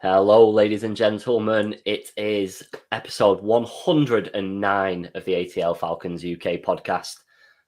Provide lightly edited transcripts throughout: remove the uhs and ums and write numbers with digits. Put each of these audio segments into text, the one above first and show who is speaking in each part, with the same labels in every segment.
Speaker 1: Hello, ladies and gentlemen. It is episode 109 of the ATL Falcons UK podcast.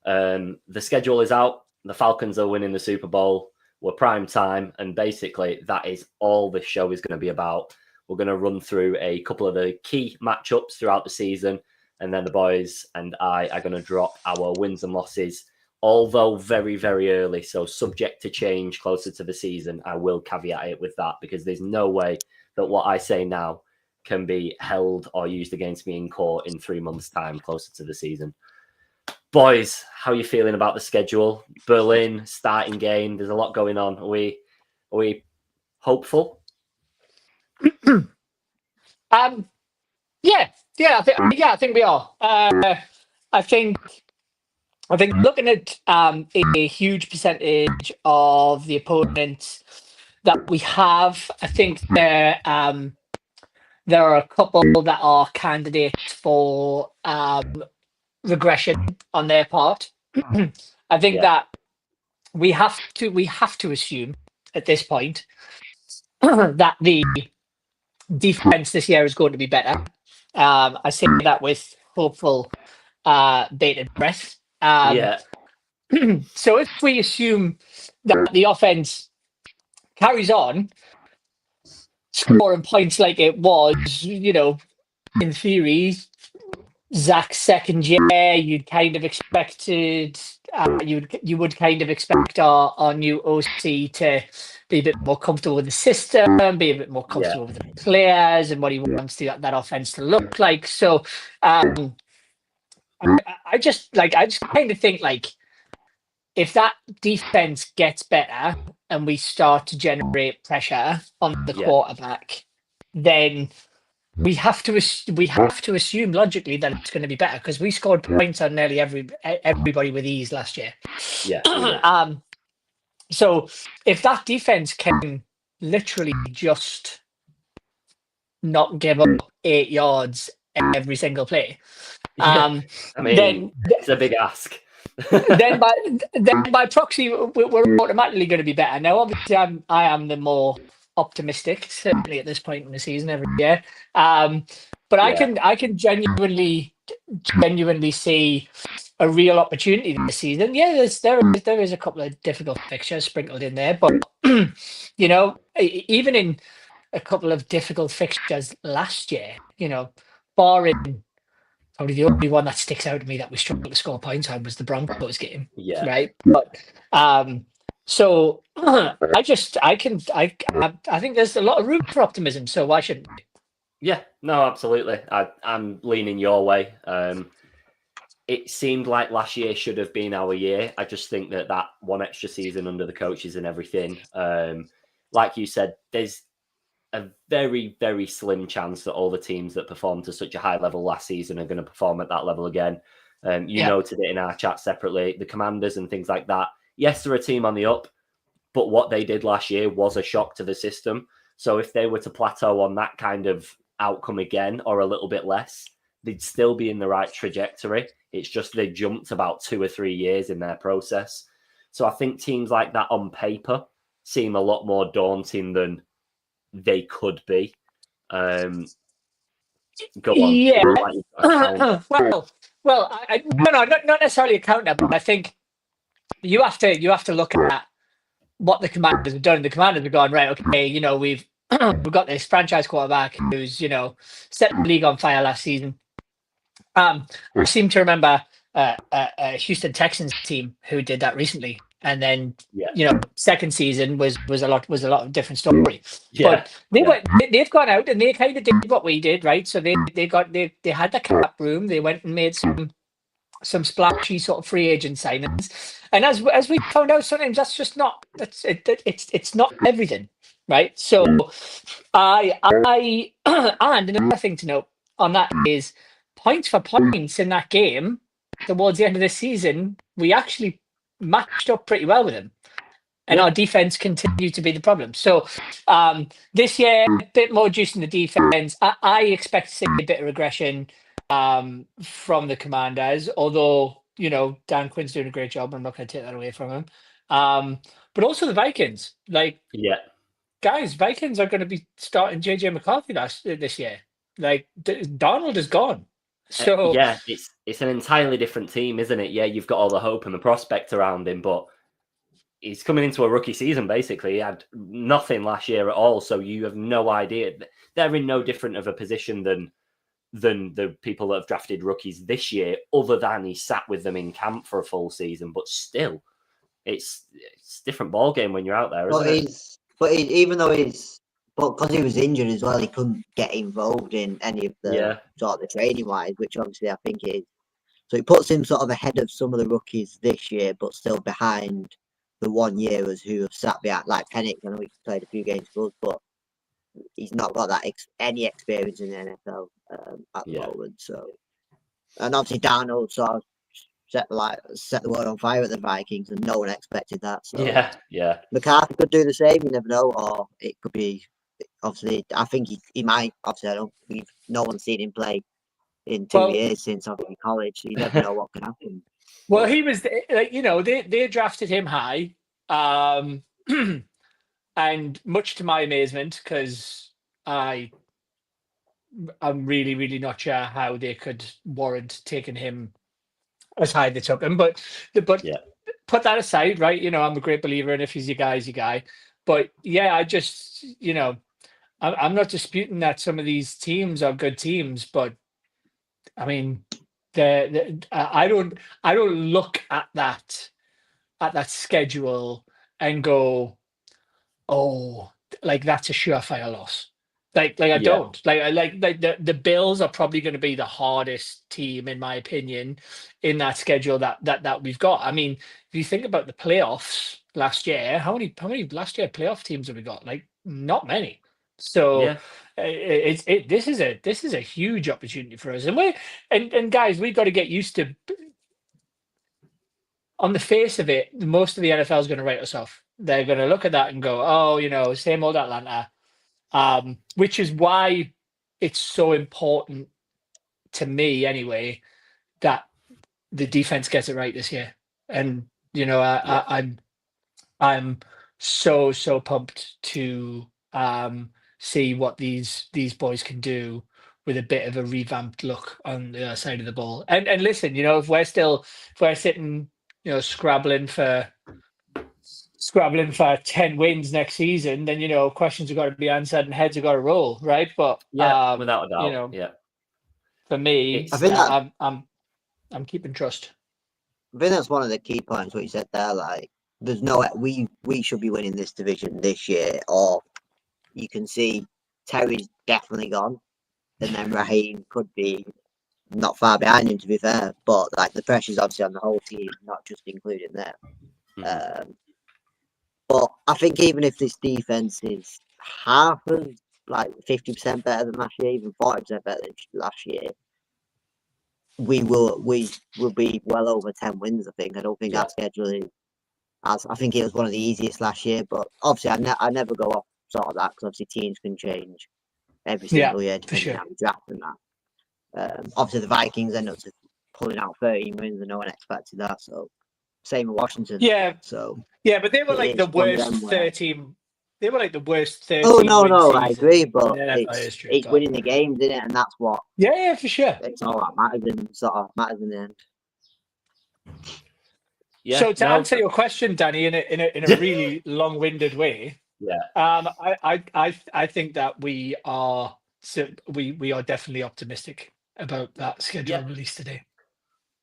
Speaker 1: The schedule is out. The Falcons are winning the Super Bowl. We're prime time. And basically, that is all this show is going to be about. We're going to run through a couple of the key matchups throughout the season. And then the boys and I are going to drop our wins and losses, although very, very early. So subject to change closer to the season. I will caveat it with that because there's no way that what I say now can be held or used against me in court in 3 months' time closer to the season. Boys, how are you feeling about the schedule? Berlin, starting game. There's a lot going on. Are we hopeful?
Speaker 2: I think we are. I think looking at a huge percentage of the opponents that we have, I think there are a couple that are candidates for regression on their part. I think that we have to assume at this point that the defense this year is going to be better. I say that with hopeful bated breath. So if we assume that the offense carries on scoring points like it was, in theory, Zach's second year, you'd kind of expected, you would kind of expect our new OC to be a bit more comfortable with the system, be a bit more comfortable with the players and what he wants that offense to look like. So I just kind of think like if that defense gets better and we start to generate pressure on the quarterback, then we have to assume logically that it's going to be better because we scored points on nearly everybody with ease last year. So if that defense can literally just not give up 8 yards every single play,
Speaker 1: then it's a big ask.
Speaker 2: then by proxy, we're automatically going to be better. Now, obviously, I am the more optimistic, certainly at this point in the season every year. But I can genuinely see a real opportunity this season. Yeah, there is a couple of difficult fixtures sprinkled in there, but even in a couple of difficult fixtures last year, barring probably the only one that sticks out to me that we struggled to score points on was the Broncos game. Right. But so I think there's a lot of room for optimism. So why shouldn't we?
Speaker 1: Yeah, no, absolutely. I'm leaning your way. It seemed like last year should have been our year. I just think that one extra season under the coaches and everything, like you said, there's a very, very slim chance that all the teams that performed to such a high level last season are going to perform at that level again. Noted it in our chat separately, the Commanders and things like that. Yes, they're a team on the up, but what they did last year was a shock to the system. So if they were to plateau on that kind of outcome again or a little bit less, they'd still be in the right trajectory. It's just they jumped about 2 or 3 years in their process. So I think teams like that on paper seem a lot more daunting than they could be. Go on.
Speaker 2: Yeah. Not necessarily a counter, but I think you have to look at what the Commanders have done. The Commanders have gone, right, okay, we've got this franchise quarterback who's, set the league on fire last season. I seem to remember a Houston Texans team who did that recently. And then, second season was a lot of different story. But they've gone out and they kind of did what we did, right? So they had the cap room. They went and made some splashy sort of free agent signings. And as we found out, sometimes that's just not it's not everything, right? So and another thing to note on that is points for points in that game towards the end of the season, we actually matched up pretty well with them, and our defense continued to be the problem. So this year, a bit more juice in the defense. I expect to see a bit of regression from the Commanders, although Dan Quinn's doing a great job. I'm not going to take that away from him. But also the Vikings, guys, Vikings are going to be starting JJ McCarthy this year. Like Donald is gone. So
Speaker 1: yeah, it's an entirely different team, isn't it? Yeah, you've got all the hope and the prospect around him, but he's coming into a rookie season, basically. He had nothing last year at all, so you have no idea. They're in no different of a position than the people that have drafted rookies this year, other than he sat with them in camp for a full season. But still, it's a different ball game when you're out there, isn't it?
Speaker 3: Even though because he was injured as well, he couldn't get involved in any of the sort of the training wise, which obviously I think is. So it puts him sort of ahead of some of the rookies this year, but still behind the 1 yearers who have sat behind, like Penix. I know he's played a few games for us, but he's not got that any experience in the NFL at the moment. So, and obviously Darnold sort of set the world on fire at the Vikings, and no one expected that. So
Speaker 1: yeah.
Speaker 3: McCarthy could do the same. You never know, or it could be. Obviously, I think he might. Obviously, no one's seen him play in 2 years since obviously college. So you never know what can happen.
Speaker 2: Well, he was, they drafted him high, and much to my amazement, because I'm really, really not sure how they could warrant taking him as high they took him. But put that aside, right? I'm a great believer, and if he's your guy, he's your guy. But yeah, I just, I'm not disputing that some of these teams are good teams, but I mean, I don't look at that schedule and go, oh, like that's a surefire loss. Like I don't like the Bills are probably going to be the hardest team in my opinion in that schedule that we've got. I mean, if you think about the playoffs last year, how many last year playoff teams have we got? Like not many. So this is a huge opportunity for us, and guys, we've got to get used to. On the face of it, most of the NFL is going to write us off. They're going to look at that and go, "Oh, same old Atlanta," which is why it's so important to me, anyway, that the defense gets it right this year. And I'm so pumped to see what these boys can do with a bit of a revamped look on the other side of the ball. And listen, if we're sitting, scrabbling for 10 wins next season, then questions have got to be answered and heads have got to roll, right? But
Speaker 1: without a doubt,
Speaker 2: for me,
Speaker 3: I think
Speaker 2: I'm keeping trust.
Speaker 3: I think that's one of the key points what you said there. Like, there's no we should be winning this division this year, or you can see Terry's definitely gone, and then Raheem could be not far behind him, to be fair. But like the pressure's obviously on the whole team, not just including them. But I think even if this defense is half of 50% better than last year, even 40% better than last year, we will be well over 10 wins. I think. I don't think our schedule is. I think it was one of the easiest last year, but obviously I never go off sort of that because obviously teams can change every single year depending on how we draft and that. Obviously the Vikings end up pulling out 13 wins and no one expected that. So same with Washington.
Speaker 2: Yeah.
Speaker 3: So
Speaker 2: but they were like the worst 13. They were like the worst 13.
Speaker 3: Oh no, I agree, but it's winning the games, isn't it? And that's what.
Speaker 2: Yeah, for sure.
Speaker 3: It's all that matters in the end.
Speaker 2: Yeah, so to answer your question, Danny, in a really long-winded way, I think that we are definitely optimistic about that schedule release today.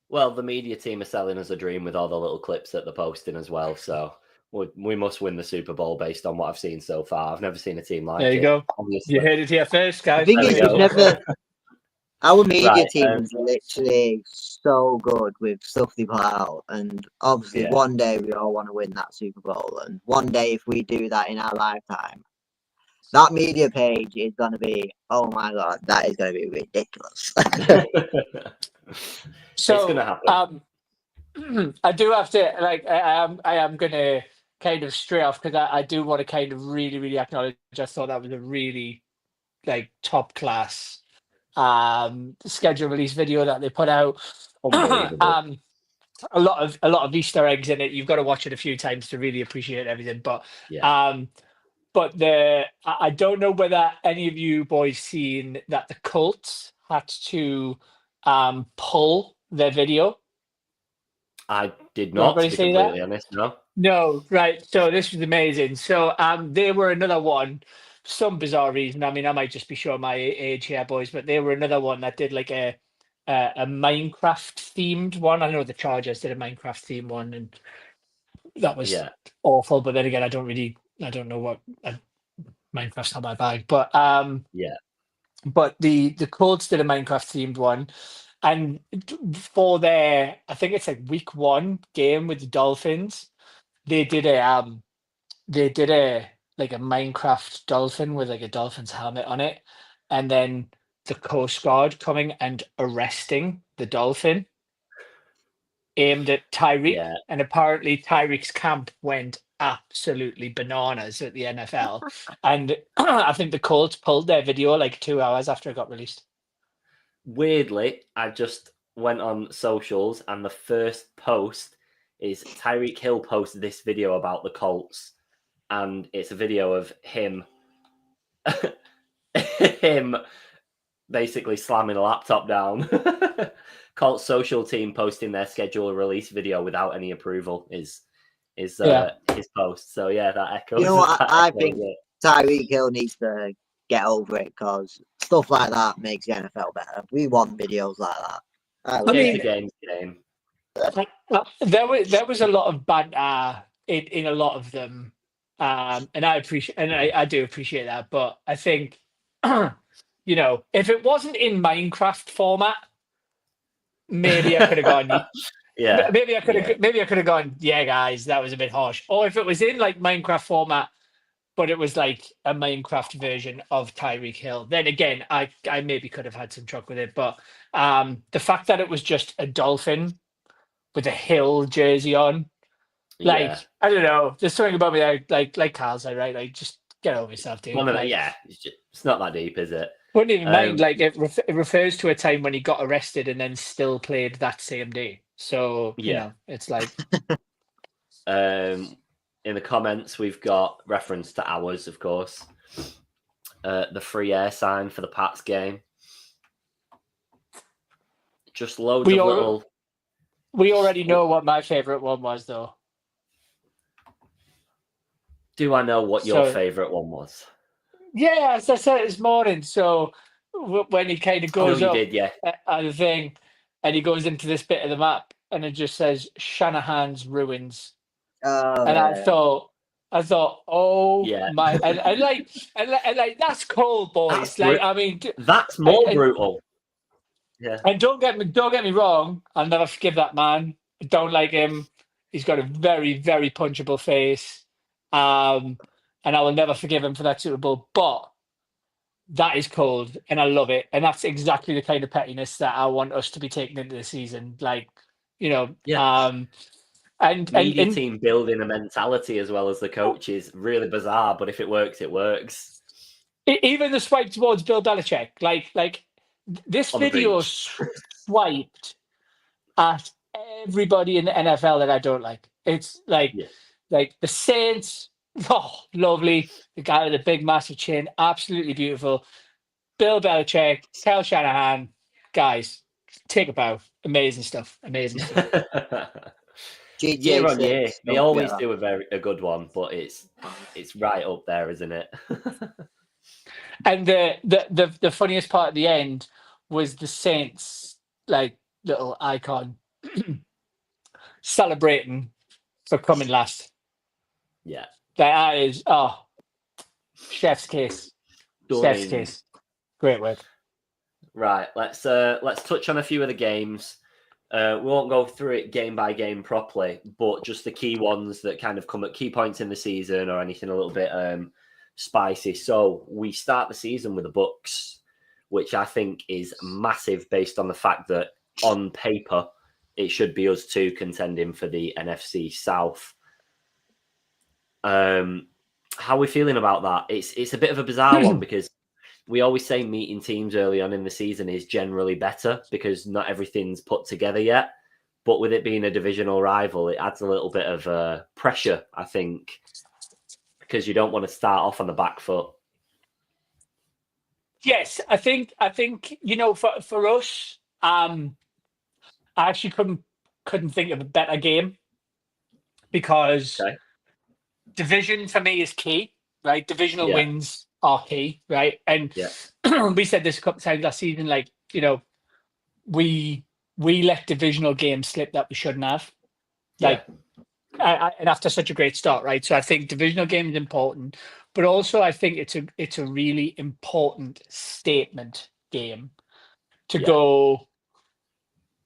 Speaker 1: Well, the media team are selling us a dream with all the little clips that they're posting as well. So we must win the Super Bowl based on what I've seen so far. I've never seen a team like it.
Speaker 2: There you go.
Speaker 1: Obviously.
Speaker 2: You heard it here first, guys.
Speaker 3: I think it's never. Our media team is literally so good with stuff they put out, and obviously one day we all want to win that Super Bowl, and one day if we do that in our lifetime, that media page is going to be, oh my god, that is going to be ridiculous.
Speaker 1: So it's going to happen.
Speaker 2: I do have to I am going to kind of stray off because I do want to kind of really, really acknowledge. I thought that was a really top class schedule release video that they put out. A lot of Easter eggs in it. You've got to watch it a few times to really appreciate everything. But But I don't know whether any of you boys seen that the Colts had to pull their video.
Speaker 1: I did
Speaker 2: Did
Speaker 1: not, to
Speaker 2: anybody
Speaker 1: be
Speaker 2: see that?
Speaker 1: completely honest. No.
Speaker 2: No, right. So this was amazing. So they were another one, for some bizarre reason. I mean, I might just be showing my age here, boys, but they were another one that did like a Minecraft themed one. I know the Chargers did a Minecraft themed one, and that was
Speaker 1: Yeah.
Speaker 2: awful. But then again, I don't know what Minecraft's not my bag. But
Speaker 1: Yeah.
Speaker 2: but the Colts did a Minecraft themed one, and for their, I think it's like week 1 game with the Dolphins, they did a like a Minecraft dolphin with like a dolphin's helmet on it, and then the Coast Guard coming and arresting the dolphin, aimed at Tyreek,
Speaker 1: Yeah.
Speaker 2: and apparently Tyreek's camp went absolutely bananas at the NFL, and I think the Colts pulled their video like 2 hours after it got released.
Speaker 1: Weirdly, I just went on socials, and the first post is Tyreek Hill posted this video about the Colts, and it's a video of him him basically slamming a laptop down. Colts social team posting their schedule release video without any approval is his post. So yeah, that echoes.
Speaker 3: You know what? I think
Speaker 1: it.
Speaker 3: Tyreek Hill needs to get over it because stuff like that makes the NFL better. We want videos like that.
Speaker 2: I mean,
Speaker 1: game.
Speaker 2: there was a lot of banter in a lot of them, and I do appreciate that. But I think, if it wasn't in Minecraft format, maybe I could have gone.
Speaker 1: Yeah,
Speaker 2: maybe I could have gone. Yeah, guys, that was a bit harsh. Or if it was in like Minecraft format, but it was like a Minecraft version of Tyreek Hill, then again, I maybe could have had some truck with it. But the fact that it was just a dolphin with a Hill jersey on, like, I don't know, there's something about me that, like Carl said, right? Like, just get over yourself, dude.
Speaker 1: It's not that deep, is it?
Speaker 2: Wouldn't even mind. Like, it refers to a time when he got arrested and then still played that same day. So it's like.
Speaker 1: In the comments, we've got reference to ours, of course. The free air sign for the Pats game. Just loads of little.
Speaker 2: We already know what my favorite one was, though.
Speaker 1: Do I know what your favorite one was?
Speaker 2: Yeah, as I said this morning. So when he kind of goes up on the thing, and he goes into this bit of the map, and it just says Shanahan's ruins. And I thought, oh my, and like that's cold, boys.
Speaker 1: That's more brutal. Yeah.
Speaker 2: And don't get me wrong, I'll never forgive that man. I don't like him. He's got a very, very punchable face. And I will never forgive him for that Super Bowl. But that is cold, and I love it. And that's exactly the kind of pettiness that I want us to be taking into the season. Like, and
Speaker 1: media team building a mentality as well as the coaches. Really bizarre, but if it works, it works.
Speaker 2: Even the swipe towards Bill Belichick, like this video swiped at everybody in the NFL that I don't like. It's like the Saints, lovely. The guy with the big massive chin, absolutely beautiful. Bill Belichick, Kyle Shanahan, guys, take a bow. Amazing stuff.
Speaker 1: Year on year, they always do a good one, but it's right up there, isn't it?
Speaker 2: And the funniest part at the end was the Saints like little icon celebrating for coming last.
Speaker 1: Yeah,
Speaker 2: that is chef's kiss. Chef's kiss. Great work.
Speaker 1: Right, let's touch on a few of the games. We won't go through it game by game properly, but just the key ones that kind of come at key points in the season or anything a little bit spicy. So we start the season with the Bucks, which I think is massive based on the fact that on paper it should be us two contending for the NFC South. How are we feeling about that? It's a bit of a bizarre one because we always say meeting teams early on in the season is generally better because not everything's put together yet. But with it being a divisional rival, it adds a little bit of pressure, I think. because you don't want to start off on the back foot.
Speaker 2: Yes, I think for us, I actually couldn't think of a better game because
Speaker 1: Okay.
Speaker 2: division for me is key, right? Divisional
Speaker 1: Yeah.
Speaker 2: wins are key, right? And
Speaker 1: Yeah.
Speaker 2: we said this a couple of times last season, like, we let divisional games slip that we shouldn't have. Like, and after such a great start, right? So I think divisional game is important, but also I think it's a really important statement game to go.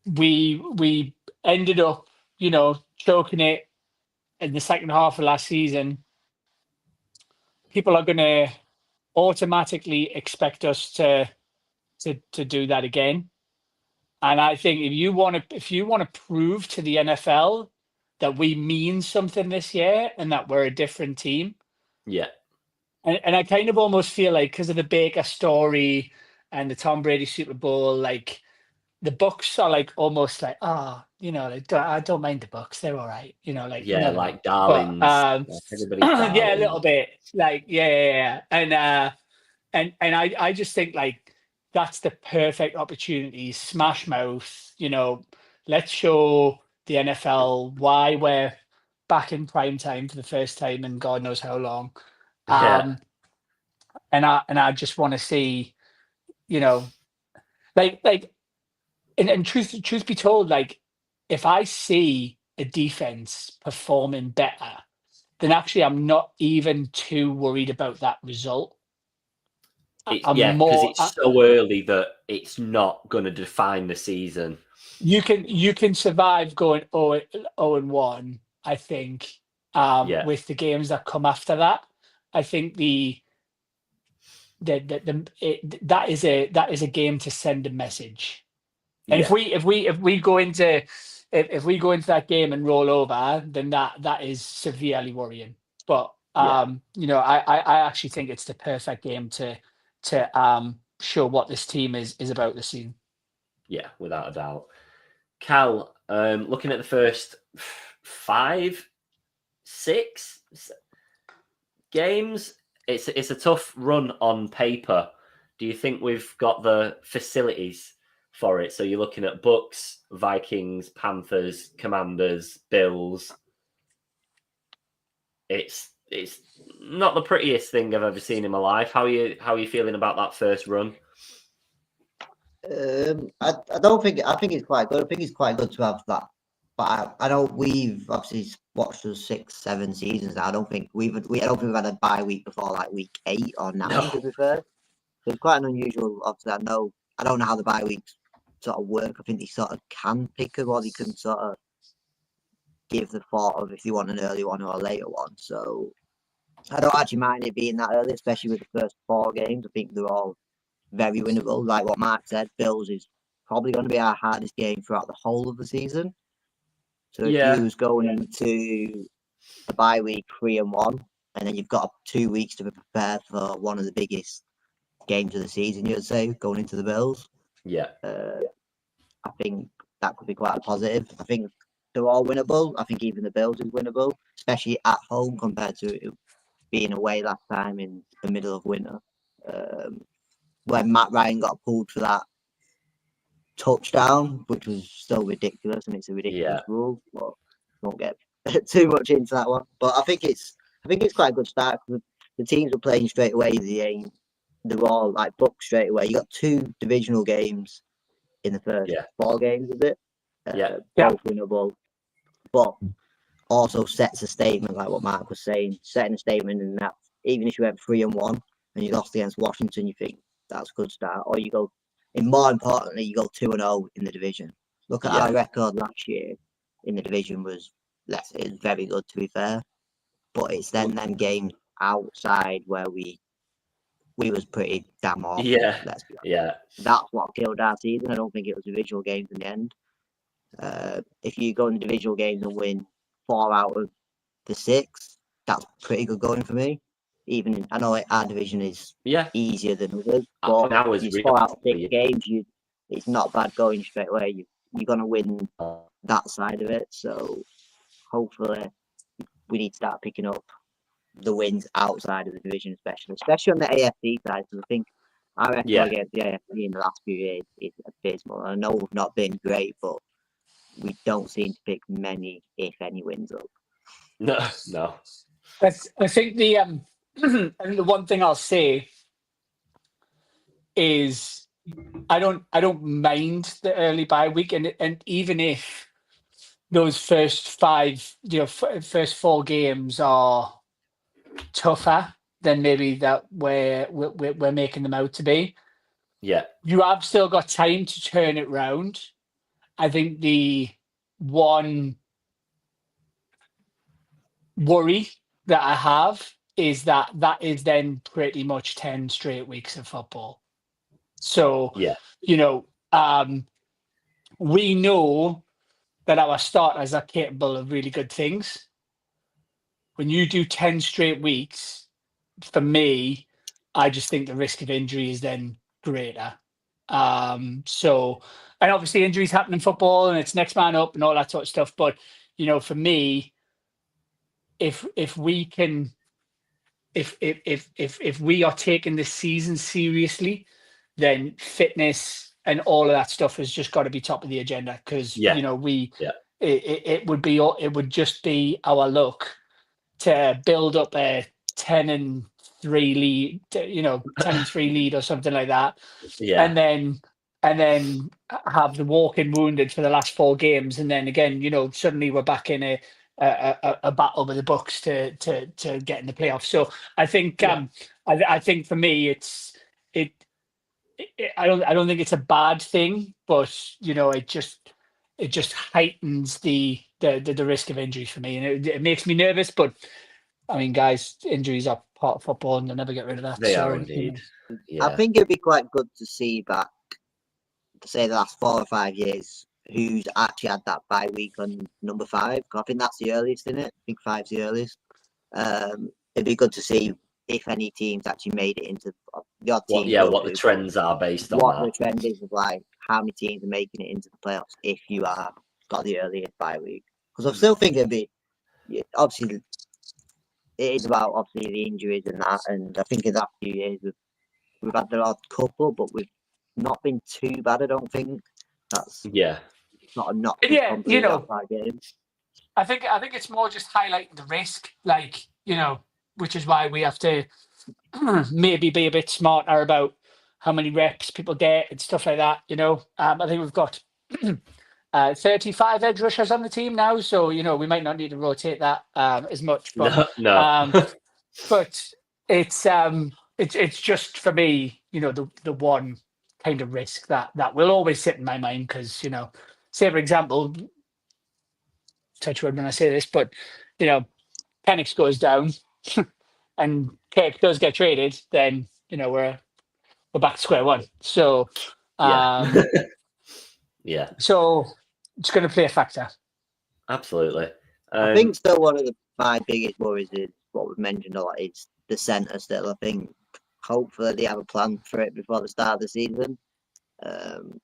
Speaker 2: We ended up, choking it in the second half of last season. People are going to automatically expect us to do that again. And I think if you want to prove to the NFL that we mean something this year and that we're a different team.
Speaker 1: Yeah.
Speaker 2: And I kind of almost feel like because of the Baker story and the Tom Brady Super Bowl, like the Bucks are like almost like, like, I don't mind the Bucks, they're all right, like
Speaker 1: Yeah,
Speaker 2: whatever.
Speaker 1: like
Speaker 2: But
Speaker 1: darlings. Like everybody's darling.
Speaker 2: yeah, a little bit, like yeah. And I just think like that's the perfect opportunity, smash mouth, let's show the NFL why we're back in prime time for the first time in God knows how long.
Speaker 1: Yeah.
Speaker 2: And I just want to see, like and truth be told, like if I see a defense performing better, then actually I'm not even too worried about that result. I'm
Speaker 1: Because
Speaker 2: more.
Speaker 1: it's so early that it's not going to define the season.
Speaker 2: You can survive going 0-1, I think, with the games that come after that. I think that is a game to send a message. And if we go into that game and roll over, then that is severely worrying. But I actually think it's the perfect game to show what this team is about this season.
Speaker 1: Yeah, without a doubt. Cal, looking at the first 5, 6 games, it's a tough run on paper. Do you think we've got the facilities for it? So you're looking at Bucks, Vikings, Panthers, Commanders, Bills. It's not the prettiest thing I've ever seen in my life. How are you feeling about that first run?
Speaker 3: I don't think. I think it's quite good. I think it's quite good to have that. But I know we've obviously watched those 6, 7 seasons. I don't think we've had a bye week before like week 8 or 9.
Speaker 1: No.
Speaker 3: To be fair, so it's quite an unusual. Obviously, I don't know how the bye weeks sort of work. I think they sort of can pick them, or they can sort of give the thought of if you want an early one or a later one. So I don't actually mind it being that early, especially with the first 4 games. I think they're all very winnable. Like what Mark said, Bills is probably going to be our hardest game throughout the whole of the season. So if you was going into the bye week 3-1, and then you've got 2 weeks to be prepared for one of the biggest games of the season, you'd say, going into the Bills.
Speaker 1: Yeah.
Speaker 3: I think that could be quite a positive. I think they're all winnable. I think even the Bills is winnable, especially at home compared to being away last time in the middle of winter. When Matt Ryan got pulled for that touchdown, which was still ridiculous, and it's a ridiculous rule, but won't get too much into that one. But I think it's quite a good start. The teams were playing straight away. They're all like booked straight away. You got 2 divisional games in the first 4 games of it. Both winnable, but also sets a statement, like what Mark was saying, setting a statement, and that even if you went 3-1 and you lost against Washington, you think that's a good start. Or you go, and more importantly, you go 2-0 in the division. Look at our record last year in the division was very good, to be fair. But it's then them games outside where we was pretty damn awful. Let's be honest. That's what killed our season. I don't think it was divisional games in the end. If you go in the divisional games and win 4 out of the 6, that's pretty good going for me. Even I know our division is easier than others, but it's 4 out of 6 games. It's not bad going straight away. You're gonna win that side of it. So hopefully we need to start picking up the wins outside of the division, especially on the AFC side. Because I think our record against the AFC in the last few years is abysmal. I know we've not been great, but we don't seem to pick many, if any, wins up.
Speaker 1: No.
Speaker 2: I think the and the one thing I'll say is I don't mind the early bye week, and even if those first five, first four games are tougher than maybe that we're making them out to be.
Speaker 1: Yeah.
Speaker 2: You have still got time to turn it round. I think the one worry that I have is that is then pretty much 10 straight weeks of football. So, we know that our starters are capable of really good things. When you do 10 straight weeks, for me, I just think the risk of injury is then greater. So, and obviously injuries happen in football and it's next man up and all that sort of stuff. But, for me, if we can, if we are taking this season seriously, then fitness and all of that stuff has just got to be top of the agenda because, it would just be our luck to build up a 10-3 lead, 10-3 lead or something like that.
Speaker 1: Yeah.
Speaker 2: And then have the walking wounded for the last four games. And then again, suddenly we're back in a battle with the Bucks to get in the playoffs. So I think, I think for me, I don't think it's a bad thing, but it just heightens the risk of injury for me, and it makes me nervous. But I mean, guys, injuries are part of football, and they'll never get rid of that.
Speaker 1: They are indeed. Yeah.
Speaker 3: I think it'd be quite good to see back, say, the last 4 or 5 years, who's actually had that bye week on number 5. I think that's the earliest, isn't it? I think 5's the earliest. It'd be good to see if any teams actually made it into your team.
Speaker 1: What the trends are based on
Speaker 3: what
Speaker 1: that.
Speaker 3: the trend is of like how many teams are making it into the playoffs if you are got the earliest bye week. Because I still think it'd be obviously it is about obviously the injuries and that, and I think in that few years we've had the odd couple, but we've not been too bad. I don't think that's not a knock.
Speaker 2: Yeah, I think it's more just highlighting the risk, like which is why we have to maybe be a bit smarter about how many reps people get and stuff like that. I think we've got 35 edge rushers on the team now, so we might not need to rotate that as much. But
Speaker 1: no.
Speaker 2: but it's just for me, the one kind of risk that will always sit in my mind because say for example, touch wood when I say this, but Penix goes down and Kirk does get traded, then we're back to square one. So so it's going to play a factor.
Speaker 1: Absolutely.
Speaker 3: I think still one of my biggest worries is what we've mentioned a lot is the centre still. I think hopefully they have a plan for it before the start of the season.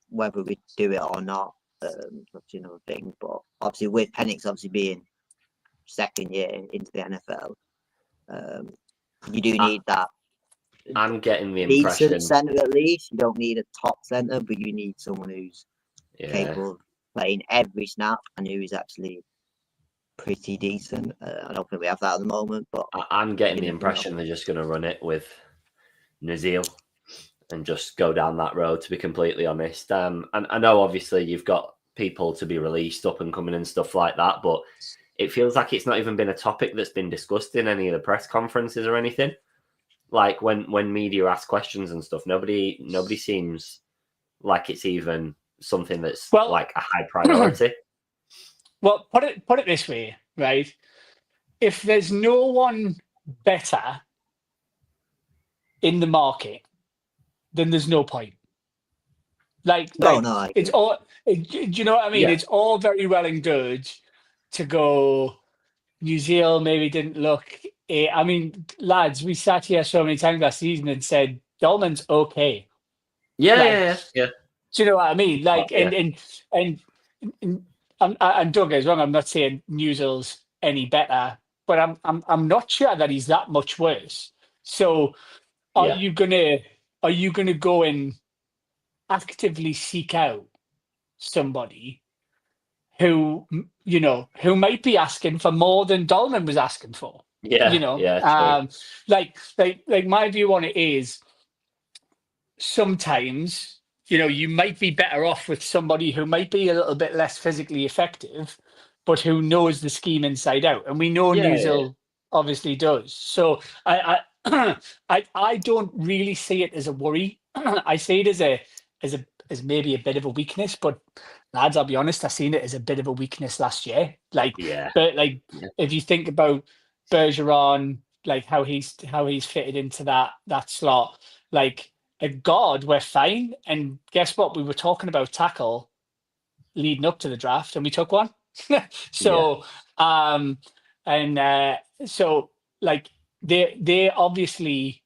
Speaker 3: Whether we do it or not, that's another thing. But obviously with Penix obviously being second year into the NFL, you do need that.
Speaker 1: I'm getting the impression
Speaker 3: decent centre at least. You don't need a top centre, but you need someone who's capable of playing every snap and who is actually pretty decent. I don't think we have that at the moment, but
Speaker 1: I'm getting the impression they're just going to run it with Nazil and just go down that road, to be completely honest. And I know obviously you've got people to be released up and coming and stuff like that, but it feels like it's not even been a topic that's been discussed in any of the press conferences or anything. Like when media ask questions and stuff, nobody seems like it's even something that's like a high priority.
Speaker 2: Well, put it this way, right? If there's no one better in the market, then there's no point. It's all. Do you know what I mean?
Speaker 1: Yeah.
Speaker 2: It's all very well and good to go. New Zealand maybe didn't look. I mean, lads, we sat here so many times last season and said Dolman's okay.
Speaker 1: Yeah.
Speaker 2: Do you know what I mean? And don't get us wrong. I'm not saying New Zealand's any better but I'm not sure that he's that much worse. So are
Speaker 1: Yeah.
Speaker 2: you gonna go and actively seek out somebody who who might be asking for more than Dolman was asking for?
Speaker 1: Yeah. Yeah. True.
Speaker 2: Like my view on it is sometimes you might be better off with somebody who might be a little bit less physically effective, but who knows the scheme inside out, and we know
Speaker 1: Yeah. Yeah.
Speaker 2: Nuzil obviously does. So I I don't really see it as a worry. I see it as maybe a bit of a weakness, but lads, I'll be honest, I seen it as a bit of a weakness last year.
Speaker 1: Yeah.
Speaker 2: But like
Speaker 1: Yeah.
Speaker 2: if you think about Bergeron, like how he's fitted into that slot, like at God, we're fine. And guess what? We were talking about tackle leading up to the draft, and we took one.
Speaker 1: Yeah.
Speaker 2: So, um, and so like they obviously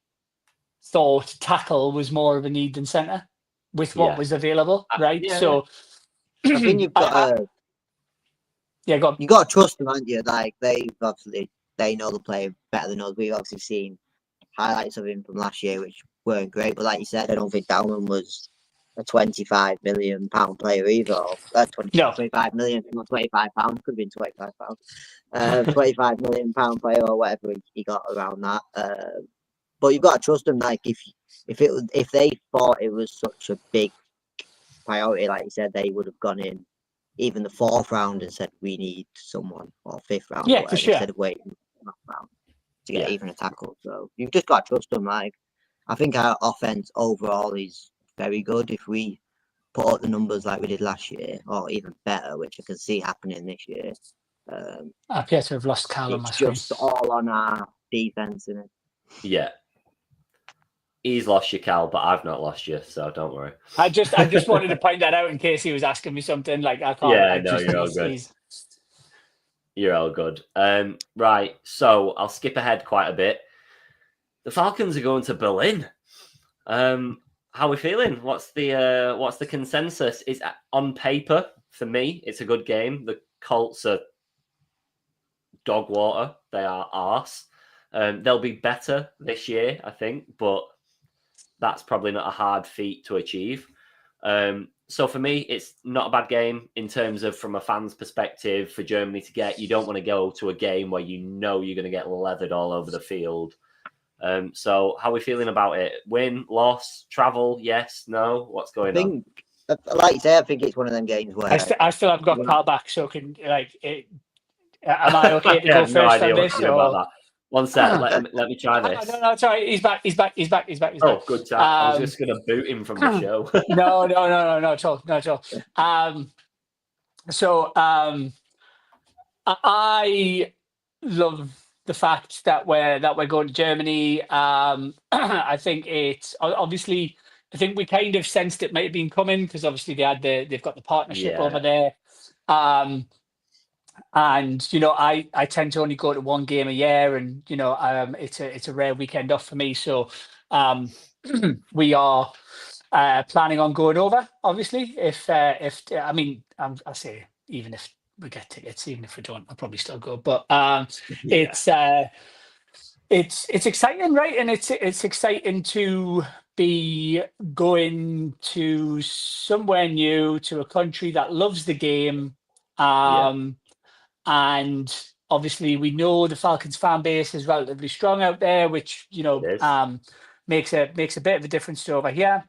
Speaker 2: thought tackle was more of a need than center with what
Speaker 1: Yeah.
Speaker 2: was available, right?
Speaker 1: Yeah. Yeah.
Speaker 2: So,
Speaker 3: I think you've got to
Speaker 2: yeah, go on.
Speaker 3: you got to trust them, haven't you? Like they know the player better than us. We've obviously seen highlights of him from last year, which weren't great. But like you said, I don't think Dalman was a £25 million player either. Or,
Speaker 2: No,
Speaker 3: 25 million, not £25. Could have been £25. £25 million player or whatever he got around that. But you've got to trust them. Like if they thought it was such a big priority, like you said, they would have gone in even the fourth round and said we need someone, or fifth round or
Speaker 2: yeah, for
Speaker 3: whatever,
Speaker 2: sure.
Speaker 3: instead of waiting last round to get
Speaker 1: Yeah.
Speaker 3: even a tackle. So you've just got to trust them. Like I think our offense overall is very good. If we put up the numbers like we did last year, or even better, which I can see happening this year,
Speaker 2: I appear to have lost Cal on my
Speaker 3: it's
Speaker 2: screen.
Speaker 3: just all on our defense, isn't it?
Speaker 1: Yeah. He's lost you, Cal, but I've not lost you, so don't worry.
Speaker 2: I just wanted to point that out in case he was asking me something. Like I can't.
Speaker 1: Yeah,
Speaker 2: I
Speaker 1: no,
Speaker 2: just,
Speaker 1: you're all good. You're all good. Right, so I'll skip ahead quite a bit. The Falcons are going to Berlin. How are we feeling? What's the consensus? Is on paper for me, it's a good game. The Colts are dog water. They are arse. They'll be better this year, I think, but that's probably not a hard feat to achieve. So for me, it's not a bad game in terms of from a fan's perspective for Germany to get. You don't want to go to a game where you know you're going to get leathered all over the field. So how are we feeling about it? Win, loss, travel, yes, no? What's going on?
Speaker 3: Like you say, I think it's one of them games where
Speaker 2: I still haven't got Carl back, so can am I okay to
Speaker 1: I
Speaker 2: go
Speaker 1: have no
Speaker 2: first
Speaker 1: idea
Speaker 2: on
Speaker 1: what's
Speaker 2: this?
Speaker 1: going about that. One sec,
Speaker 2: No,
Speaker 1: let me try this.
Speaker 2: no, sorry, he's back.
Speaker 1: Oh, good time. I was just going to boot him from the show.
Speaker 2: No, at all, not at all. I love the fact that we're going to Germany. I think it's obviously. I think we kind of sensed it might have been coming because obviously they've got the partnership
Speaker 1: Yeah.
Speaker 2: over there. And I tend to only go to one game a year, and it's a rare weekend off for me. So we are planning on going over. Obviously, if I mean I say even if we get tickets, even if we don't, I'll probably still go. But it's exciting, right? And it's exciting to be going to somewhere new, to a country that loves the game. And obviously we know the Falcons fan base is relatively strong out there, which makes a bit of a difference to over here.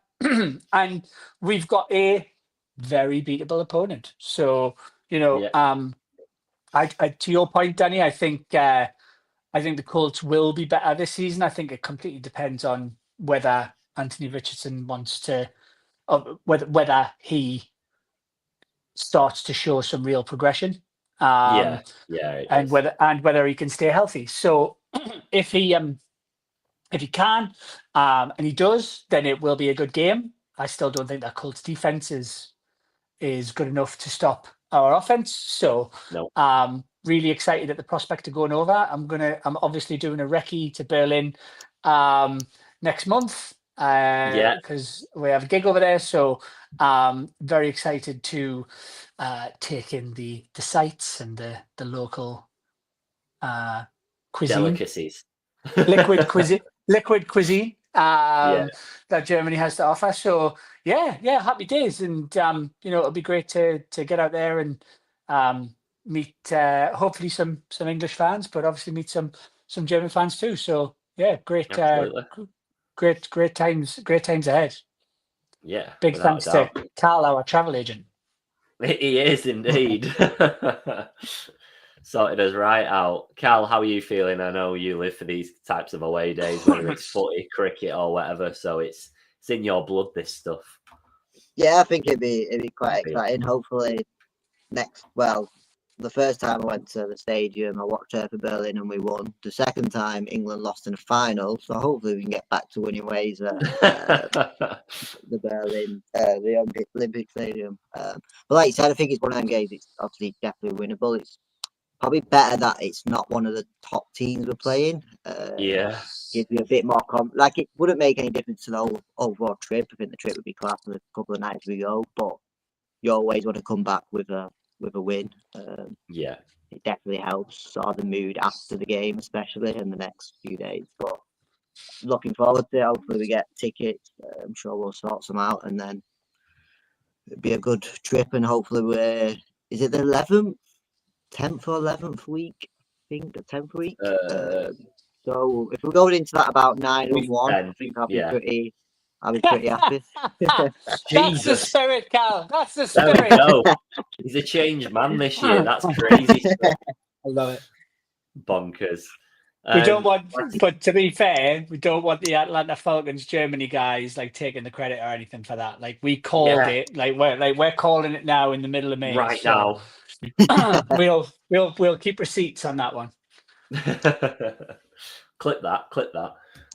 Speaker 2: And we've got a very beatable opponent. So I to your point, Danny, I think the Colts will be better this season. I think it completely depends on whether Anthony Richardson wants to, whether he starts to show some real progression. And whether he can stay healthy. So if he can, and he does, then it will be a good game. I still don't think that Colts defense is good enough to stop our offense. So
Speaker 1: no.
Speaker 2: Really excited at the prospect of going over. I'm obviously doing a recce to Berlin next month because we have a gig over there. So very excited to take in the sights and the local cuisine,
Speaker 1: Delicacies.
Speaker 2: liquid cuisine
Speaker 1: Yeah,
Speaker 2: that Germany has to offer. So yeah, happy days, and it'll be great to get out there and meet hopefully some English fans, but obviously meet some German fans too. So yeah, great,
Speaker 1: absolutely.
Speaker 2: great times ahead.
Speaker 1: Yeah,
Speaker 2: Big
Speaker 1: without a
Speaker 2: thanks to
Speaker 1: doubt.
Speaker 2: Carl, our travel agent.
Speaker 1: He is indeed. Sorted us right out. Cal, how are you feeling? I know you live for these types of away days, whether it's footy, cricket, or whatever. So it's in your blood, this stuff.
Speaker 3: Yeah, I think it'd be quite
Speaker 1: Yeah.
Speaker 3: exciting. Hopefully, the first time I went to the stadium, I watched her for Berlin and we won. The second time, England lost in the final. So hopefully we can get back to winning ways at the Berlin, the Olympic Stadium. But like you said, I think it's one of them games. It's obviously definitely winnable. It's probably better that it's not one of the top teams we're playing.
Speaker 1: Yeah.
Speaker 3: Gives you a bit more like it wouldn't make any difference to the whole overall trip. I think the trip would be class with a couple of nights we go, but you always want to come back with a win.
Speaker 1: Yeah.
Speaker 3: It definitely helps sort of the mood after the game, especially in the next few days. But looking forward to it. Hopefully we get tickets. I'm sure we'll sort some out, and then it'll be a good trip. And hopefully is it the 11th, 10th or 11th week? I think the 10th week. So if we're going into that about 9-1, I think I'll be pretty happy.
Speaker 2: That's the
Speaker 1: Jesus.
Speaker 2: spirit, Cal. That's the
Speaker 1: There we
Speaker 2: spirit.
Speaker 1: go. He's a changed man this year. That's crazy stuff.
Speaker 2: I love it.
Speaker 1: Bonkers.
Speaker 2: We don't want, but to be fair, we don't want the Atlanta Falcons Germany guys like taking the credit or anything for that. Like we called it, we're calling it now in the middle of May.
Speaker 1: Right now.
Speaker 2: we'll keep receipts on that one.
Speaker 1: Clip that.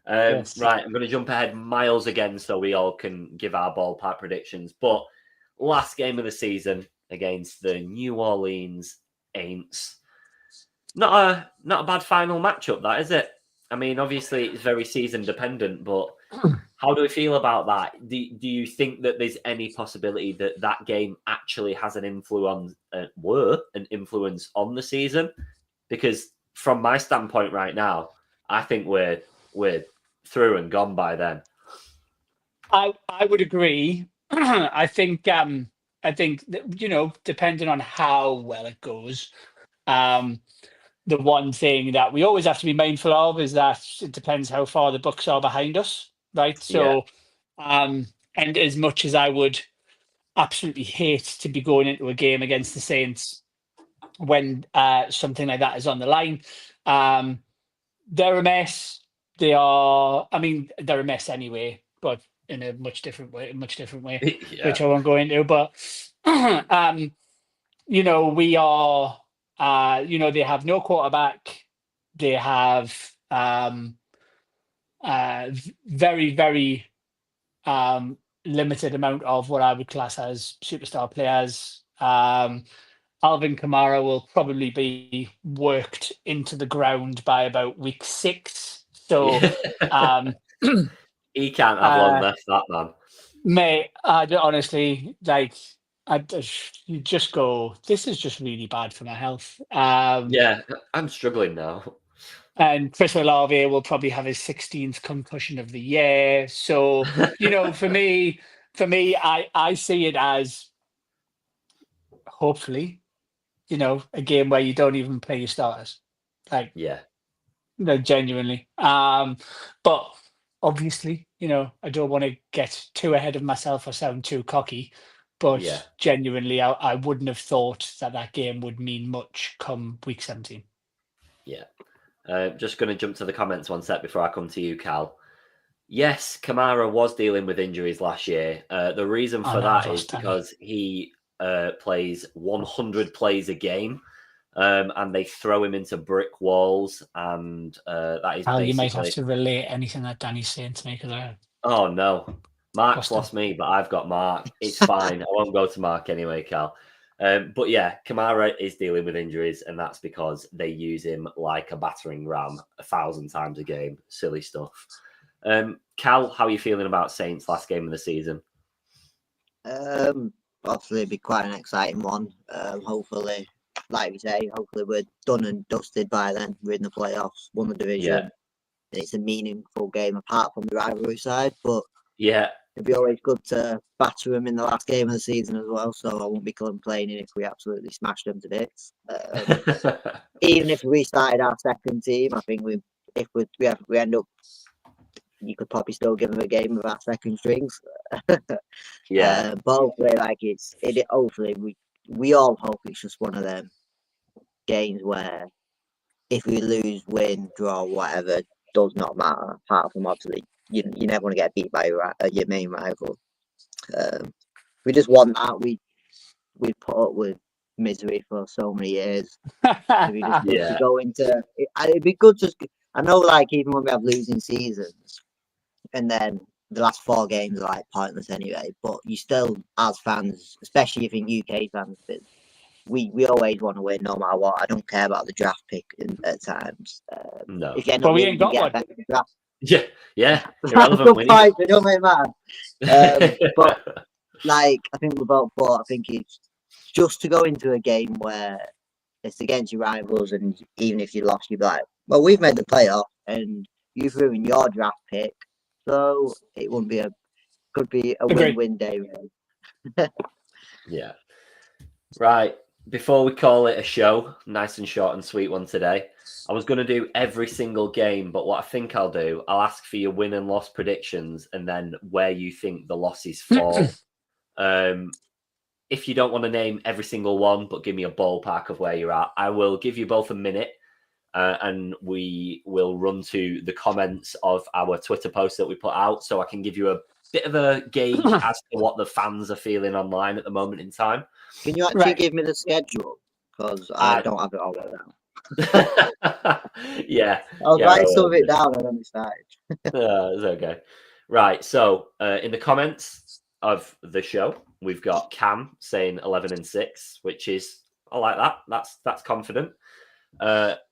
Speaker 2: Yes.
Speaker 1: Right, I'm going to jump ahead miles again so we all can give our ballpark predictions. But last game of the season against the New Orleans Aints. Not a bad final matchup, that, is it? I mean, obviously it's very season dependent, but how do we feel about that? Do you think that there's any possibility that that game actually has an influence on the season? Because from my standpoint right now, I think we're through and gone by then.
Speaker 2: I would agree. I think that, depending on how well it goes, the one thing that we always have to be mindful of is that it depends how far the Bucks are behind us, right? So, and as much as I would absolutely hate to be going into a game against the Saints when something like that is on the line, they're a mess. They're a mess anyway, but in a much different way, which I won't go into. But we are. They have no quarterback. They have very, very limited amount of what I would class as superstar players. Alvin Kamara will probably be worked into the ground by about week 6. So
Speaker 1: he can't have long left, that man.
Speaker 2: Mate, honestly, you just go, this is just really bad for my health.
Speaker 1: Yeah, I'm struggling now.
Speaker 2: And Chris Olave will probably have his 16th concussion of the year. So, for me, I see it as hopefully, a game where you don't even play your starters. Genuinely. But obviously, I don't want to get too ahead of myself or sound too cocky. But genuinely, I wouldn't have thought that game would mean much come week 17.
Speaker 1: Yeah. Just going to jump to the comments one sec before I come to you, Cal. Yes, Kamara was dealing with injuries last year. The reason for that is because he plays 100 plays a game, and they throw him into brick walls, and that is basically...
Speaker 2: You might have to relate anything that Danny's saying to me.
Speaker 1: Oh, no. Mark's lost me, but I've got Mark. It's fine. I won't go to Mark anyway, Cal. But yeah, Kamara is dealing with injuries, and that's because they use him like a battering ram 1,000 times a game. Silly stuff. Cal, how are you feeling about Saints' last game of the season?
Speaker 3: Obviously, it'd be quite an exciting one. Hopefully, like we say, hopefully we're done and dusted by then. We're in the playoffs, won the division.
Speaker 1: Yeah.
Speaker 3: And it's a meaningful game apart from the rivalry side, but
Speaker 1: Yeah.
Speaker 3: it'd be always good to batter them in the last game of the season as well. So I won't be complaining if we absolutely smash them to bits. Even if we started our second team, I think we end up, you could probably still give them a game with our second strings.
Speaker 1: Yeah.
Speaker 3: But hopefully, hopefully we all hope it's just one of them games where if we lose, win, draw, whatever, does not matter. Apart from obviously, you never want to get beat by your main rival. We just want that. We put up with misery for so many years. It'd be just good to go into. It'd be good to. I know, like even when we have losing seasons, and then the last 4 games are like pointless anyway. But you still, as fans, especially if in UK fans, we always want to win no matter what. I don't care about the draft pick at times.
Speaker 1: No.
Speaker 3: If you end
Speaker 2: But
Speaker 3: up
Speaker 2: we
Speaker 3: winning,
Speaker 2: ain't got
Speaker 3: you get
Speaker 2: one.
Speaker 3: a better draft.
Speaker 1: Yeah.
Speaker 3: Good
Speaker 1: Irrelevant winning.
Speaker 3: price, it don't really matter. But like I think we're both. But I think it's just to go into a game where it's against your rivals, and even if you lost, you'd be like, well, we've made the playoff, and you've ruined your draft pick, so it wouldn't be could be a
Speaker 2: Agreed.
Speaker 3: win-win day, really.
Speaker 1: Yeah. Right. Before we call it a show, nice and short and sweet one today. I was going to do every single game, but what I think I'll do, I'll ask for your win and loss predictions and then where you think the losses fall. If you don't want to name every single one, but give me a ballpark of where you're at, I will give you both a minute and we will run to the comments of our Twitter post that we put out so I can give you a bit of a gauge as to what the fans are feeling online at the moment in time.
Speaker 3: Can you actually give me the schedule? Because I don't have it all written down.
Speaker 1: Yeah.
Speaker 3: I'll write some of it down and then we started.
Speaker 1: It's okay. Right. So in the comments of the show, we've got Cam saying 11-6, which is, I like that. That's confident.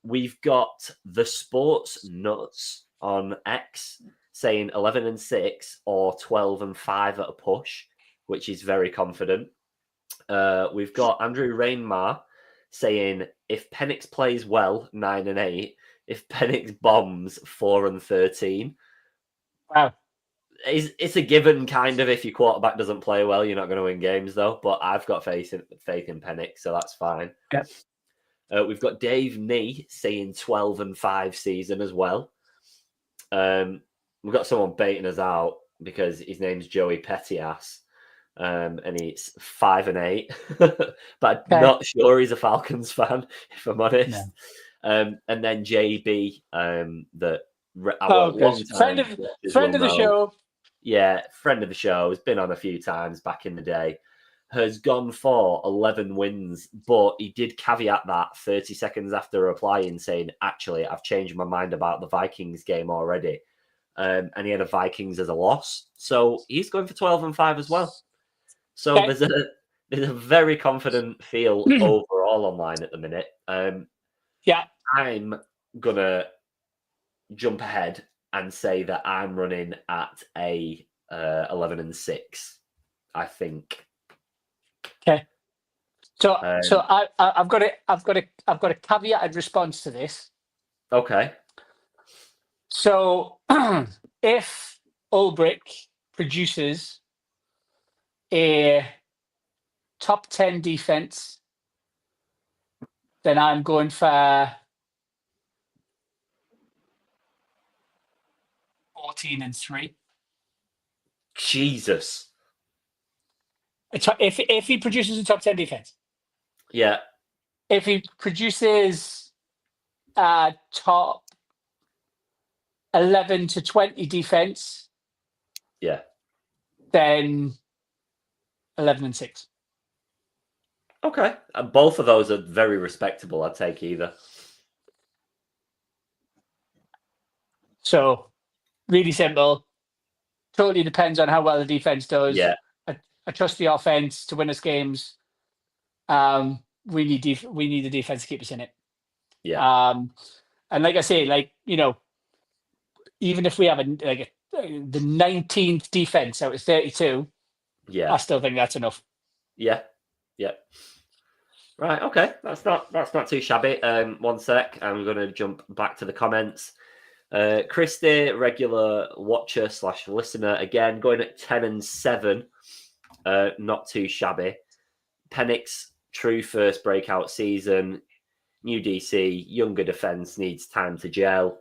Speaker 1: We've got the Sports Nuts on X saying 11-6 or 12-5 at a push, which is very confident. We've got Andrew Rainmar saying if Penix plays well, 9-8. If Penix bombs, 4-13.
Speaker 2: Wow.
Speaker 1: It's a given, kind of. If your quarterback doesn't play well, you're not going to win games, though. But I've got faith in Penix, so that's fine.
Speaker 2: Yep.
Speaker 1: We've got Dave Nee saying 12-5 season as well. We've got someone baiting us out because his name's Joey Pettiass, and he's 5-8. But I'm not sure he's a Falcons fan, if I'm honest. No. And then JB,
Speaker 2: friend of the show.
Speaker 1: Yeah, friend of the show, has been on a few times back in the day, has gone for 11 wins, but he did caveat that 30 seconds after replying saying, actually, I've changed my mind about the Vikings game already. And he had a Vikings as a loss. So he's going for 12-5 as well. So there's a very confident feel overall online at the minute. I'm going to jump ahead and say that I'm running at a 11-6, I think.
Speaker 2: Okay. So I've got a caveated response to this.
Speaker 1: Okay.
Speaker 2: So if Ulbrich produces a top 10 defense, then I'm going for 14-3.
Speaker 1: Jesus.
Speaker 2: If he produces a top 10 defense.
Speaker 1: Yeah.
Speaker 2: If he produces a top 11 to 20 defense.
Speaker 1: Yeah.
Speaker 2: Then 11-6.
Speaker 1: Okay. Both of those are very respectable. I'd take either.
Speaker 2: So, really simple. Totally depends on how well the defense does.
Speaker 1: Yeah.
Speaker 2: I trust the offense to win us games. We need the defense to keep us in it.
Speaker 1: Yeah.
Speaker 2: And like I say, even if we have the 19th defense out of 32,
Speaker 1: yeah,
Speaker 2: I still think that's enough.
Speaker 1: Yeah. Yeah. Right, okay, that's not too shabby. 1 sec, I'm going to jump back to the comments. Christy, regular watcher / listener, again going at 10-7, not too shabby. Penix, true first breakout season, new DC, younger defense needs time to gel,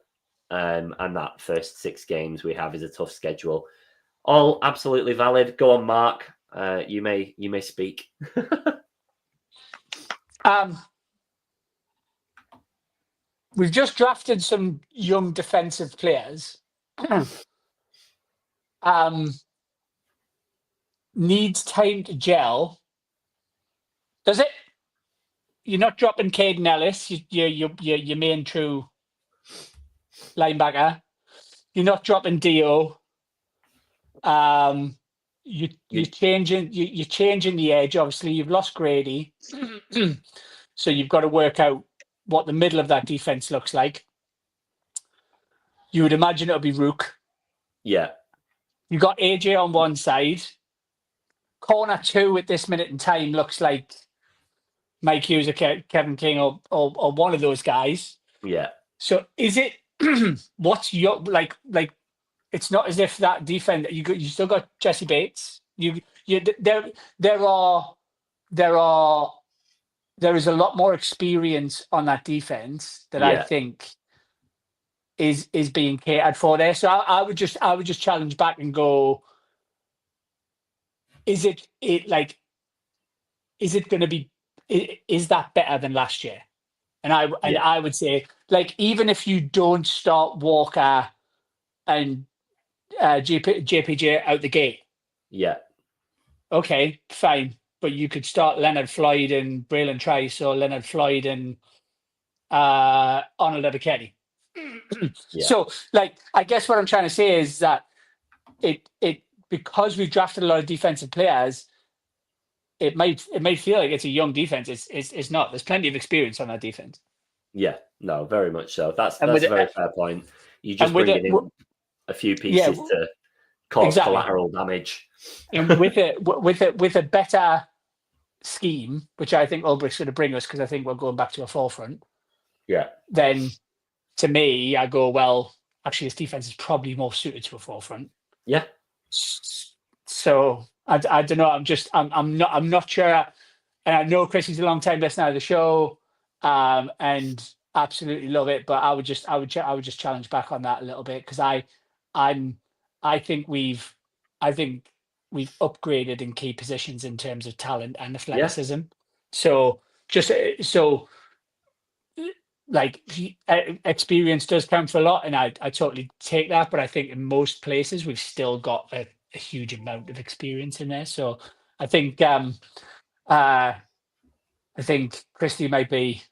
Speaker 1: and that first 6 games we have is a tough schedule. All absolutely valid. Go on, Mark. You may speak.
Speaker 2: We've just drafted some young defensive players. Needs time to gel. Does it? You're not dropping Caden Ellis, your main true linebacker. You're not dropping Dio. You're changing the edge. Obviously, you've lost Grady, so you've got to work out what the middle of that defense looks like. You would imagine it'll be Rook.
Speaker 1: Yeah.
Speaker 2: You got AJ on one side. Corner 2 at this minute in time looks like Mike Hughes or Kevin King or one of those guys.
Speaker 1: Yeah.
Speaker 2: So is it what's your like? It's not as if that defense you still got Jesse Bates. There is a lot more experience on that defense that I think is being catered for there. So I would just challenge back and go, is it going to be, is that better than last year? And I would say, like, even if you don't start Walker and JPJ out the gate, okay, fine, but you could start Leonard Floyd and Braylon Trice, or Leonard Floyd and Arnold Ebiketie. So, like, I guess what I'm trying to say is that it because we've drafted a lot of defensive players, it might feel like it's a young defense. It's not. There's plenty of experience on that defense.
Speaker 1: Yeah, no, very much so. That's a very fair point. You just bring in a few pieces to cause collateral damage.
Speaker 2: And with a better scheme, which I think Ulbricht's going to bring us, because I think we're going back to a forefront.
Speaker 1: Yeah. Then,
Speaker 2: to me, I go, well, actually, his defense is probably more suited to a forefront.
Speaker 1: Yeah.
Speaker 2: So I don't know. I'm not sure. And I know Chris is a long time listener of the show, and absolutely love it. But I would just challenge back on that a little bit, because I think we've upgraded in key positions in terms of talent and athleticism. So like, experience does count for a lot, and I totally take that. But I think in most places we've still got a huge amount of experience in there. So I think Christy might be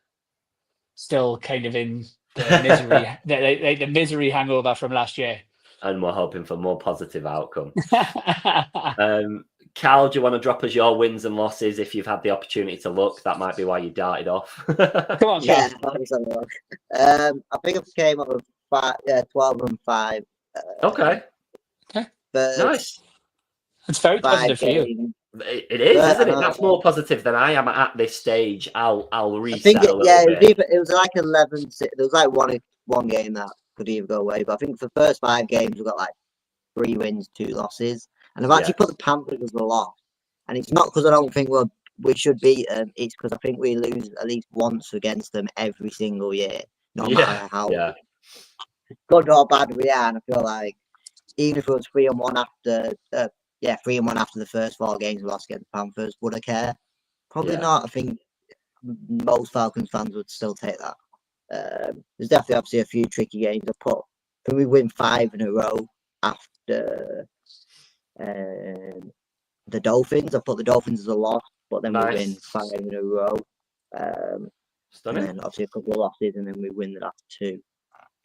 Speaker 2: still kind of in the misery, the misery hangover from last year.
Speaker 1: And we're hoping for more positive outcome. Cal, do you want to drop us your wins and losses if you've had the opportunity to look? That might be why you darted off.
Speaker 2: Come on,
Speaker 3: Cal. I think I came up with 12-5.
Speaker 1: Okay. Nice.
Speaker 2: It's very positive for you.
Speaker 1: It is, isn't it? That's more positive than I am at this stage. I'll reset a little bit.
Speaker 3: It was like 11. There was like one game that could either go away, but I think for the first 5 games we got like 3 wins, 2 losses, and I've actually put the Panthers as a loss. And it's not because I don't think we should beat them. It's because I think we lose at least once against them every single year, no matter how good or bad we are. And I feel like even if it was 3-1 after 3-1 after the first 4 games we lost against the Panthers, would I care? Probably not. I think most Falcons fans would still take that. There's definitely obviously a few tricky games. Can we win 5 in a row after the Dolphins? I put the Dolphins as a loss, but then we win 5 in a row. And then obviously a couple of losses, and then we win the last 2.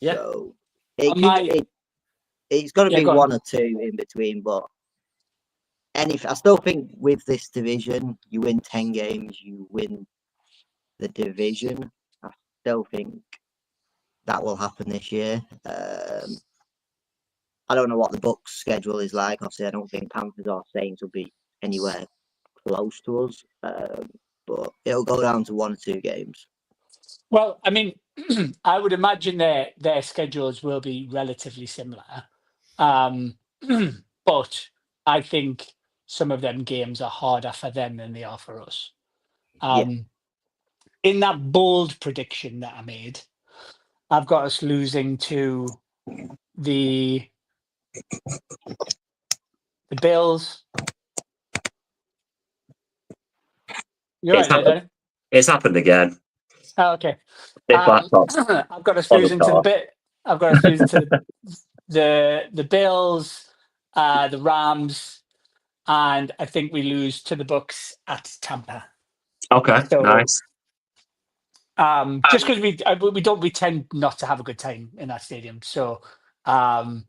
Speaker 3: Yeah. So it's got to be 1 or 2 in between, but I still think with this division, you win 10 games, you win the division. I still think that will happen this year. I don't know what the Bucs' schedule is like. Obviously, I don't think Panthers or Saints will be anywhere close to us. but it'll go down to 1 or 2 games.
Speaker 2: Well, I mean, I would imagine their schedules will be relatively similar. But I think some of them games are harder for them than they are for us. In that bold prediction that I made, I've got us losing to the Bills. You're right there, Danny.
Speaker 1: It's happened again.
Speaker 2: Oh, okay.
Speaker 1: This laptop's
Speaker 2: I've got us
Speaker 1: on the
Speaker 2: losing to the
Speaker 1: car.
Speaker 2: bit. I've got us losing to the Bills, the Rams, and I think we lose to the Bucks at Tampa.
Speaker 1: Okay,
Speaker 2: So,
Speaker 1: nice.
Speaker 2: just because we tend not to have a good time in that stadium. So, and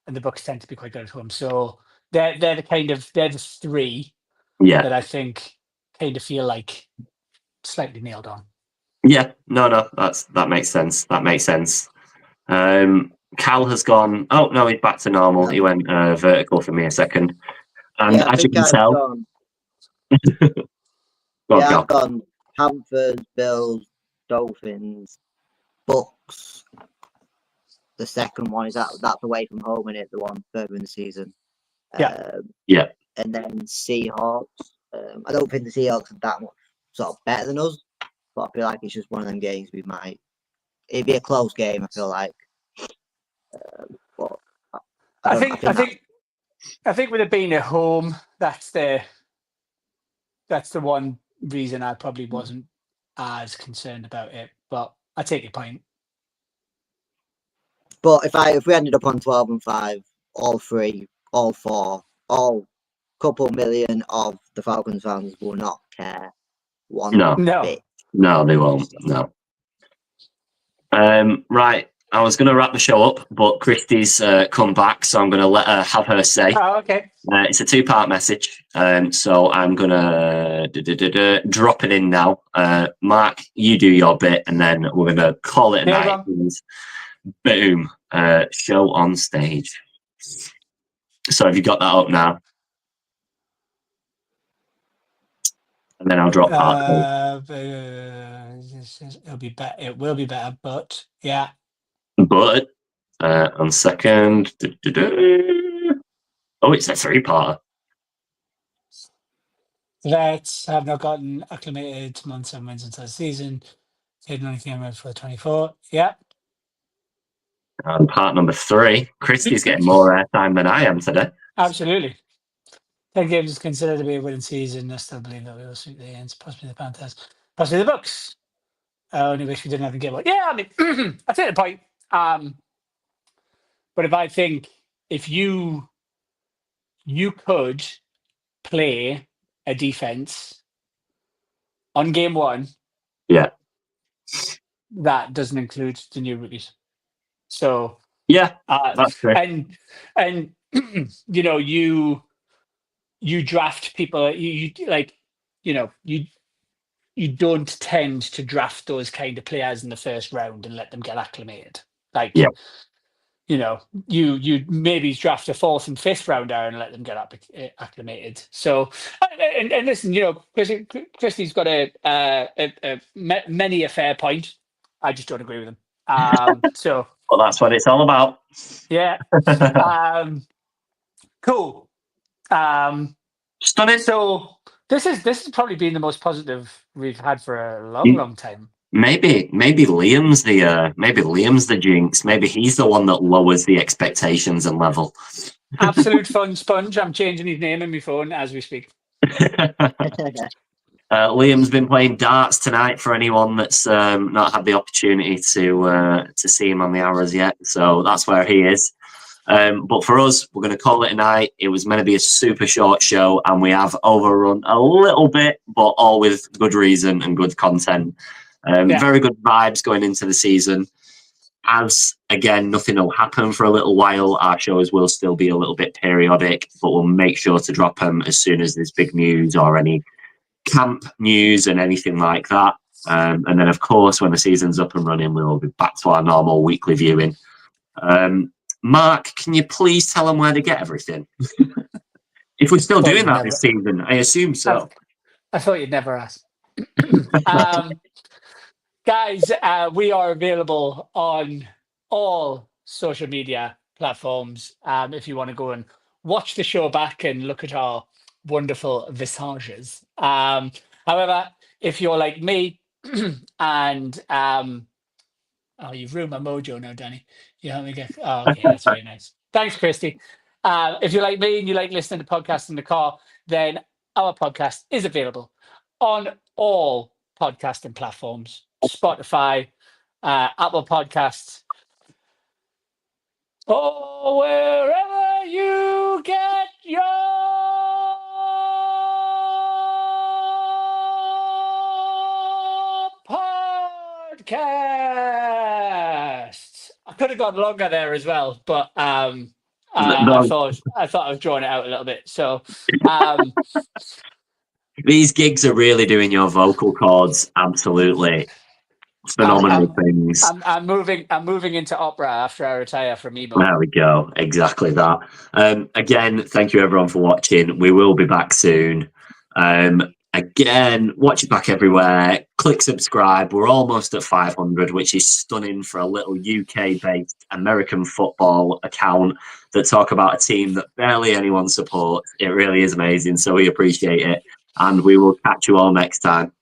Speaker 2: the Bucks tend to be quite good at home. So they're the 3
Speaker 1: Yeah.
Speaker 2: that I think kind of feel like slightly nailed on.
Speaker 1: Yeah, no, that makes sense. That makes sense. Cal has gone. Oh no, he's back to normal. He went vertical for me a second, and
Speaker 3: Yeah, I
Speaker 1: as you
Speaker 3: think
Speaker 1: can
Speaker 3: I've
Speaker 1: tell,
Speaker 3: gone.
Speaker 1: Go on,
Speaker 3: Yeah,
Speaker 1: Cal.
Speaker 3: I've gone Panthers, Bills, Dolphins, Bucks. The second one is that's away from home, and it the one further in the season.
Speaker 1: Yeah.
Speaker 3: And then Seahawks. I don't think the Seahawks are that much sort of better than us, but I feel like it's just one of them games we might. It'd be a close game. I feel like. But
Speaker 2: I think with it being at home, that's the one reason I probably wasn't as concerned about it. But I take your point.
Speaker 3: But if we ended up on 12-5, all 3, all 4, all couple million of the Falcons fans will not care one bit.
Speaker 1: No, they won't. No. Right. I was going to wrap the show up, but Christy's come back, so I'm going to let her have her say.
Speaker 2: Oh, okay.
Speaker 1: It's a 2-part message, so I'm going to drop it in now. Mark, you do your bit, and then we're going to call it a night. Boom. Show on stage. So have you got that up now? And then I'll drop part 2.
Speaker 2: It will be better, but yeah.
Speaker 1: But on second, oh, it's a 3-parter.
Speaker 2: Vets have not gotten acclimated to months and wins until the season. Did anything around for 24. Yeah.
Speaker 1: And part number 3, Christy's getting more airtime than I am today.
Speaker 2: Absolutely. 10 games is considered to be a winning season. I still believe that we will sweep the ends, possibly the Panthers, possibly the Bucks. I only wish we didn't have to give up. Yeah, I mean, I take the point. But if you could play a defense on game 1,
Speaker 1: yeah,
Speaker 2: that doesn't include the new rookies. So
Speaker 1: yeah, that's true.
Speaker 2: And you draft people. You don't tend to draft those kind of players in the first round and let them get acclimated. You maybe draft a 4th and 5th rounder and let them get acclimated. So, and listen, Christy's got many a fair point. I just don't agree with him.
Speaker 1: Well, that's what it's all about.
Speaker 2: Yeah. Cool.
Speaker 1: Stunning.
Speaker 2: So this has probably been the most positive we've had for a long time.
Speaker 1: Maybe Liam's the jinx. Maybe he's the one that lowers the expectations and level.
Speaker 2: Absolute fun sponge. I'm changing his name in my phone as we speak.
Speaker 1: Liam's been playing darts tonight. For anyone that's not had the opportunity to see him on the hours yet, so that's where he is. But for us, we're going to call it a night. It was meant to be a super short show, and we have overrun a little bit, but all with good reason and good content. Very good vibes going into the season. As, again, nothing will happen for a little while, our shows will still be a little bit periodic, but we'll make sure to drop them as soon as there's big news or any camp news and anything like that. And then, of course, when the season's up and running, we'll be back to our normal weekly viewing. Mark, can you please tell them where to get everything? If we're still doing that this season, I assume so.
Speaker 2: I thought you'd never ask. Guys, we are available on all social media platforms. If you want to go and watch the show back and look at our wonderful visages. However, if you're like me and oh, you've ruined my mojo now, Danny. You help me get. Oh, okay, that's very nice. Thanks, Christy. If you're like me and you like listening to podcasts in the car, then our podcast is available on all podcasting platforms: Spotify, Apple Podcasts, or wherever you get your podcasts. I could have gone longer there as well, but I thought I was drawing it out a little bit. So
Speaker 1: these gigs are really doing your vocal cords absolutely phenomenal things.
Speaker 2: I'm moving into opera after I retire from emo.
Speaker 1: There we go. Exactly that. Again, thank you everyone for watching. We will be back soon. Again, watch it back everywhere. Click subscribe. We're almost at 500, which is stunning for a little UK-based American football account that talk about a team that barely anyone supports. It really is amazing. So we appreciate it. And we will catch you all next time.